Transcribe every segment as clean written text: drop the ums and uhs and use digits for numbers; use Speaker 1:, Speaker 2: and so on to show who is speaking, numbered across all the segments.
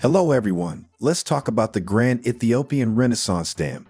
Speaker 1: Hello everyone, let's talk about the Grand Ethiopian Renaissance Dam.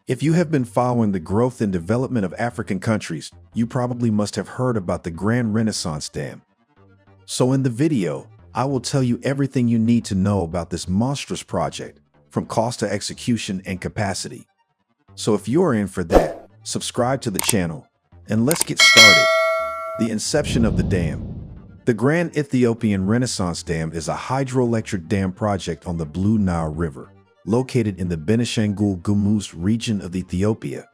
Speaker 1: If you have been following the growth and development of African countries, you probably must have heard about the Grand Renaissance Dam. So in the video, I will tell you everything you need to know about this monstrous project, from cost to execution and capacity. So if you're in for that, subscribe to the channel, and let's get started. The inception of the dam. The Grand Ethiopian Renaissance Dam is a hydroelectric dam project on the Blue Nile River, located in the Benishangul Gumuz region of Ethiopia.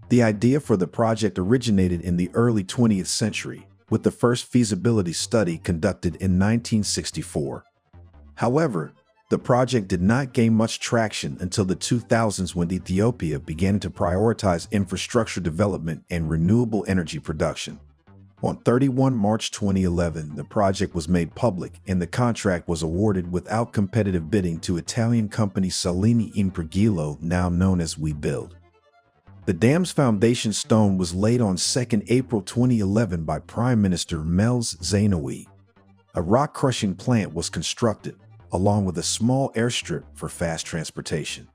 Speaker 1: The idea for the project originated in the early 20th century, with the first feasibility study conducted in 1964. However, the project did not gain much traction until the 2000s when Ethiopia began to prioritize infrastructure development and renewable energy production. On 31 March 2011, the project was made public and the contract was awarded without competitive bidding to Italian company Salini Imprigilo, now known as WeBuild. The dam's foundation stone was laid on 2 April 2011 by Prime Minister Meles Zenawi. A rock-crushing plant was constructed, along with a small airstrip for fast transportation.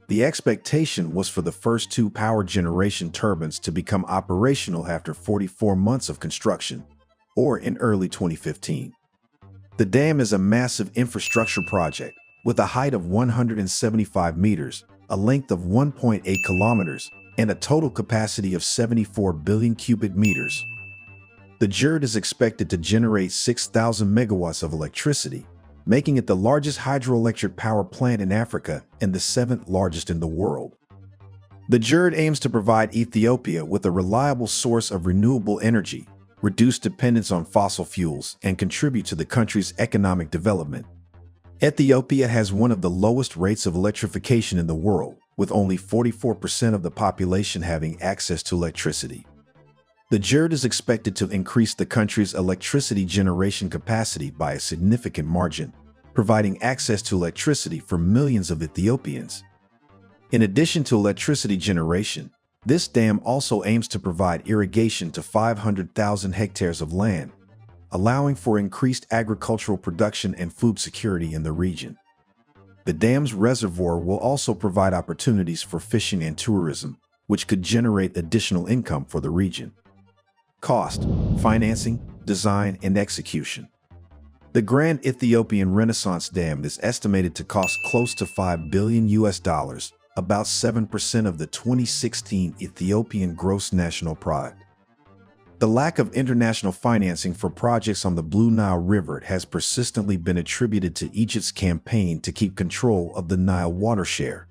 Speaker 1: The expectation was for the first two power generation turbines to become operational after 44 months of construction, or in early 2015. The dam is a massive infrastructure project with a height of 175 meters, a length of 1.8 kilometers, and a total capacity of 74 billion cubic meters. The JERD is expected to generate 6,000 megawatts of electricity, making it the largest hydroelectric power plant in Africa and the 7th largest in the world. The JERD aims to provide Ethiopia with a reliable source of renewable energy, reduce dependence on fossil fuels, and contribute to the country's economic development. Ethiopia has one of the lowest rates of electrification in the world, with only 44% of the population having access to electricity. The JERD is expected to increase the country's electricity generation capacity by a significant margin, providing access to electricity for millions of Ethiopians. In addition to electricity generation, this dam also aims to provide irrigation to 500,000 hectares of land, allowing for increased agricultural production and food security in the region. The dam's reservoir will also provide opportunities for fishing and tourism, which could generate additional income for the region. Cost, financing, design, and execution. The Grand Ethiopian Renaissance Dam is estimated to cost close to $5 billion, about 7% of the 2016 Ethiopian gross national product. The lack of international financing for projects on the Blue Nile River has persistently been attributed to Egypt's campaign to keep control of the Nile water share.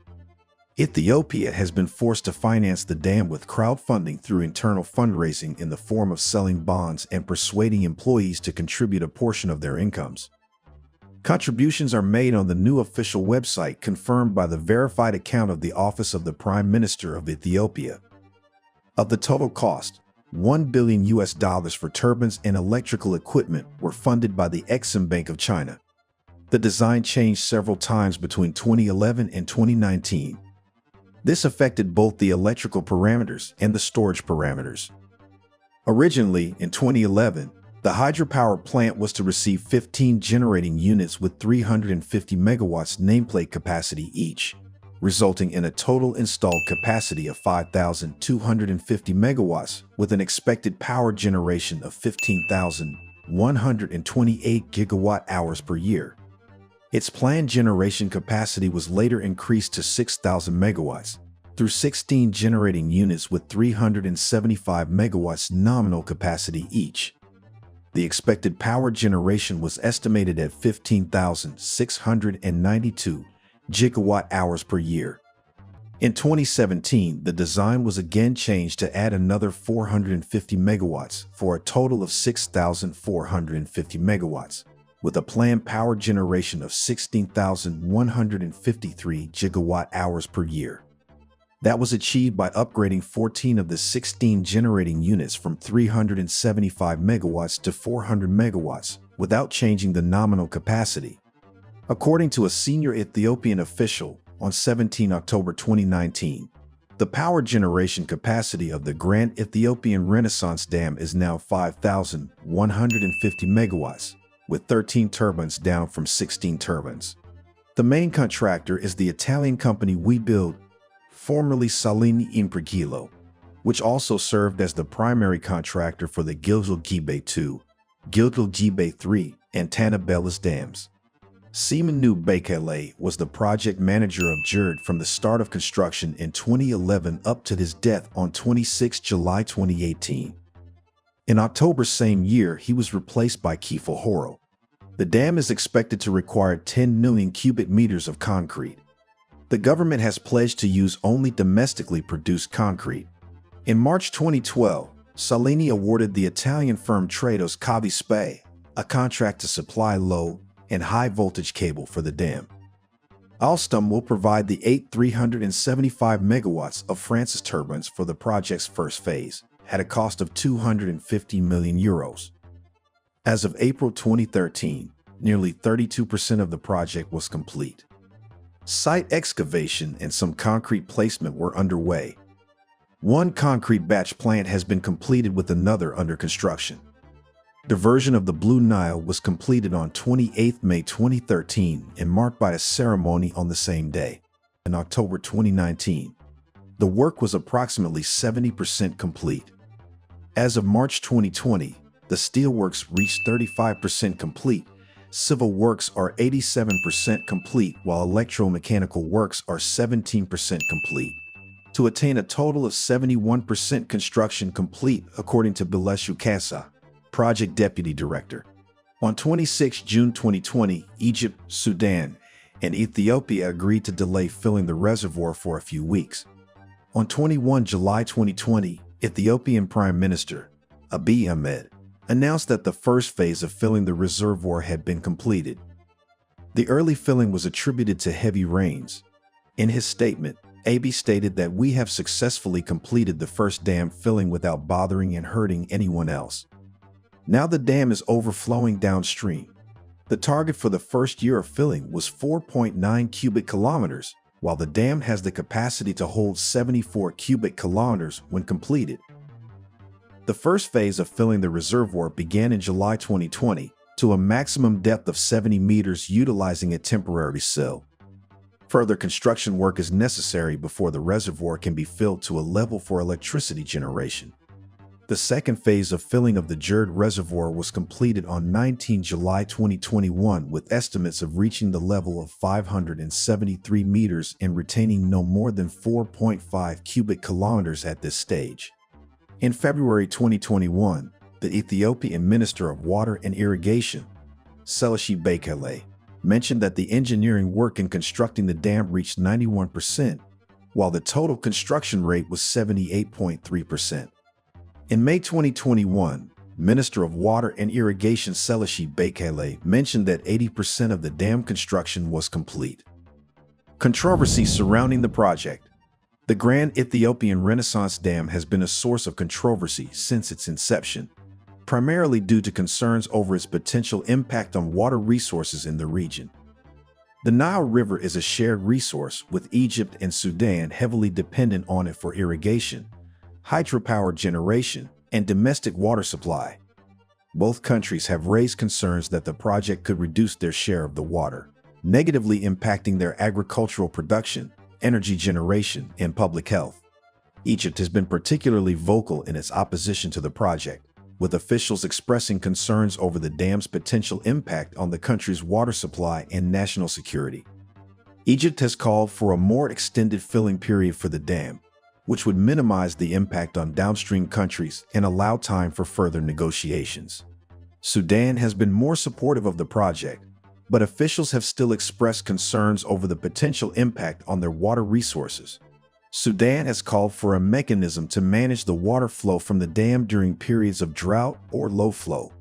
Speaker 1: Ethiopia has been forced to finance the dam with crowdfunding through internal fundraising in the form of selling bonds and persuading employees to contribute a portion of their incomes. Contributions are made on the new official website confirmed by the verified account of the Office of the Prime Minister of Ethiopia. Of the total cost, $1 billion for turbines and electrical equipment were funded by the Exim Bank of China. The design changed several times between 2011 and 2019. This affected both the electrical parameters and the storage parameters. Originally, in 2011, the hydropower plant was to receive 15 generating units with 350 megawatts nameplate capacity each, resulting in a total installed capacity of 5,250 megawatts with an expected power generation of 15,128 gigawatt hours per year. Its planned generation capacity was later increased to 6,000 megawatts through 16 generating units with 375 megawatts nominal capacity each. The expected power generation was estimated at 15,692 gigawatt hours per year. In 2017, the design was again changed to add another 450 megawatts for a total of 6,450 megawatts. With a planned power generation of 16,153 gigawatt hours per year. That was achieved by upgrading 14 of the 16 generating units from 375 megawatts to 400 megawatts without changing the nominal capacity. According to a senior Ethiopian official on 17 October 2019, the power generation capacity of the Grand Ethiopian Renaissance Dam is now 5,150 megawatts, with 13 turbines down from 16 turbines. The main contractor is the Italian company Webuild, formerly Salini Impregilo, which also served as the primary contractor for the Gilgil-Gibe 2, Gilgil-Gibe 3, and Tanabelas dams. Simonu Bekele was the project manager of JERD from the start of construction in 2011 up to his death on 26 July 2018. In October same year, he was replaced by Kifo Horo. The dam is expected to require 10 million cubic meters of concrete. The government has pledged to use only domestically produced concrete. In March 2012, Salini awarded the Italian firm Trados Cavi Spa a contract to supply low and high-voltage cable for the dam. Alstom will provide the 375 megawatts of France's turbines for the project's first phase, at a cost of 250 million euros. As of April 2013, nearly 32% of the project was complete. Site excavation and some concrete placement were underway. One concrete batch plant has been completed with another under construction. Diversion of the Blue Nile was completed on 28 May 2013 and marked by a ceremony on the same day. In October 2019, the work was approximately 70% complete. As of March 2020, the steelworks reached 35% complete, civil works are 87% complete, while electromechanical works are 17% complete, to attain a total of 71% construction complete, according to Bileshu Kasa, Project Deputy Director. On 26 June 2020, Egypt, Sudan, and Ethiopia agreed to delay filling the reservoir for a few weeks. On 21 July 2020, Ethiopian Prime Minister Abiy Ahmed announced that the first phase of filling the reservoir had been completed. The early filling was attributed to heavy rains. In his statement, Abiy stated that we have successfully completed the first dam filling without bothering and hurting anyone else. Now the dam is overflowing downstream. The target for the first year of filling was 4.9 cubic kilometers, while the dam has the capacity to hold 74 cubic kilometers when completed. The first phase of filling the reservoir began in July 2020 to a maximum depth of 70 meters utilizing a temporary sill. Further construction work is necessary before the reservoir can be filled to a level for electricity generation. The second phase of filling of the JERD reservoir was completed on 19 July 2021 with estimates of reaching the level of 573 meters and retaining no more than 4.5 cubic kilometers at this stage. In February 2021, the Ethiopian Minister of Water and Irrigation, Selashi Bekele, mentioned that the engineering work in constructing the dam reached 91%, while the total construction rate was 78.3%. In May 2021, Minister of Water and Irrigation Selashi Bekele mentioned that 80% of the dam construction was complete. Controversy surrounding the project. The Grand Ethiopian Renaissance Dam has been a source of controversy since its inception, primarily due to concerns over its potential impact on water resources in the region. The Nile River is a shared resource, with Egypt and Sudan heavily dependent on it for irrigation, hydropower generation, and domestic water supply. Both countries have raised concerns that the project could reduce their share of the water, negatively impacting their agricultural production, energy generation, and public health. Egypt has been particularly vocal in its opposition to the project, with officials expressing concerns over the dam's potential impact on the country's water supply and national security. Egypt has called for a more extended filling period for the dam, which would minimize the impact on downstream countries and allow time for further negotiations. Sudan has been more supportive of the project, but officials have still expressed concerns over the potential impact on their water resources. Sudan has called for a mechanism to manage the water flow from the dam during periods of drought or low flow.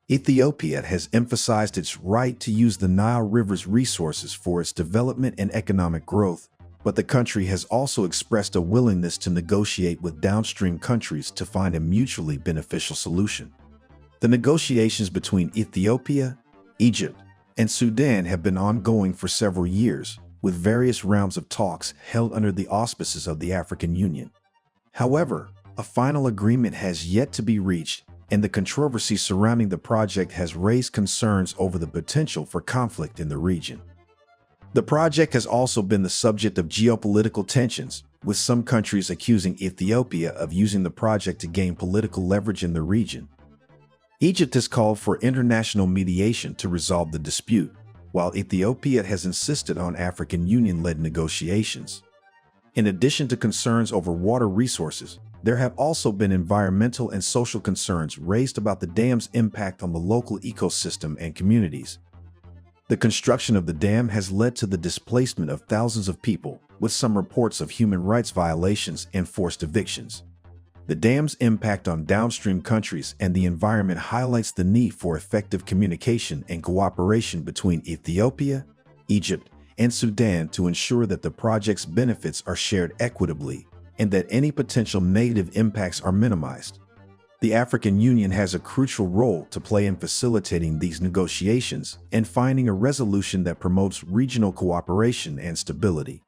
Speaker 1: Ethiopia has emphasized its right to use the Nile River's resources for its development and economic growth, but the country has also expressed a willingness to negotiate with downstream countries to find a mutually beneficial solution. The negotiations between Ethiopia, Egypt, and Sudan have been ongoing for several years, with various rounds of talks held under the auspices of the African Union. However, a final agreement has yet to be reached, and the controversy surrounding the project has raised concerns over the potential for conflict in the region. The project has also been the subject of geopolitical tensions, with some countries accusing Ethiopia of using the project to gain political leverage in the region. Egypt has called for international mediation to resolve the dispute, while Ethiopia has insisted on African Union-led negotiations. In addition to concerns over water resources, there have also been environmental and social concerns raised about the dam's impact on the local ecosystem and communities. The construction of the dam has led to the displacement of thousands of people, with some reports of human rights violations and forced evictions. The dam's impact on downstream countries and the environment highlights the need for effective communication and cooperation between Ethiopia, Egypt, and Sudan to ensure that the project's benefits are shared equitably and that any potential negative impacts are minimized. The African Union has a crucial role to play in facilitating these negotiations and finding a resolution that promotes regional cooperation and stability.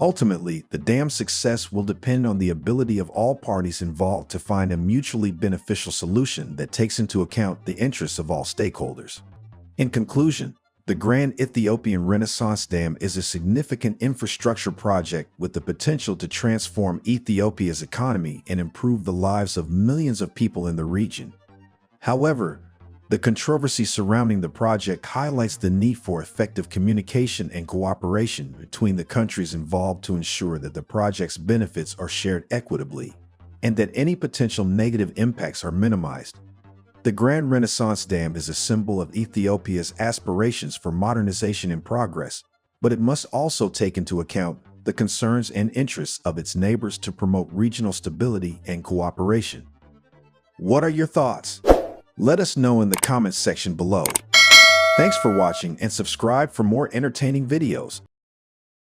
Speaker 1: Ultimately, the dam's success will depend on the ability of all parties involved to find a mutually beneficial solution that takes into account the interests of all stakeholders. In conclusion, the Grand Ethiopian Renaissance Dam is a significant infrastructure project with the potential to transform Ethiopia's economy and improve the lives of millions of people in the region. However, the controversy surrounding the project highlights the need for effective communication and cooperation between the countries involved to ensure that the project's benefits are shared equitably and that any potential negative impacts are minimized. The Grand Renaissance Dam is a symbol of Ethiopia's aspirations for modernization and progress, but it must also take into account the concerns and interests of its neighbors to promote regional stability and cooperation. What are your thoughts? Let us know in the comments section below. Thanks for watching and subscribe for more entertaining videos.